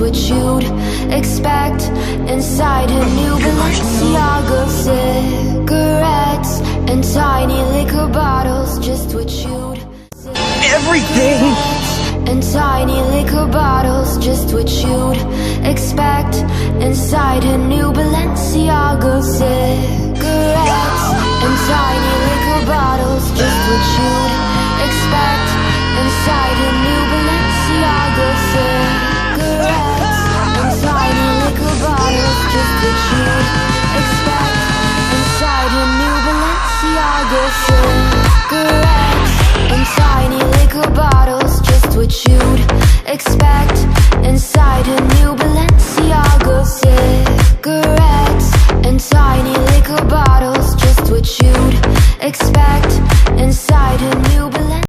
what you'd expect inside a new Balenciaga. Cigarettes and tiny liquor bottles, just what you'd Everything! and tiny liquor bottles, just what you'd expect inside a new Balenciaga. Cigarettes and tiny liquor bottles, just what you'd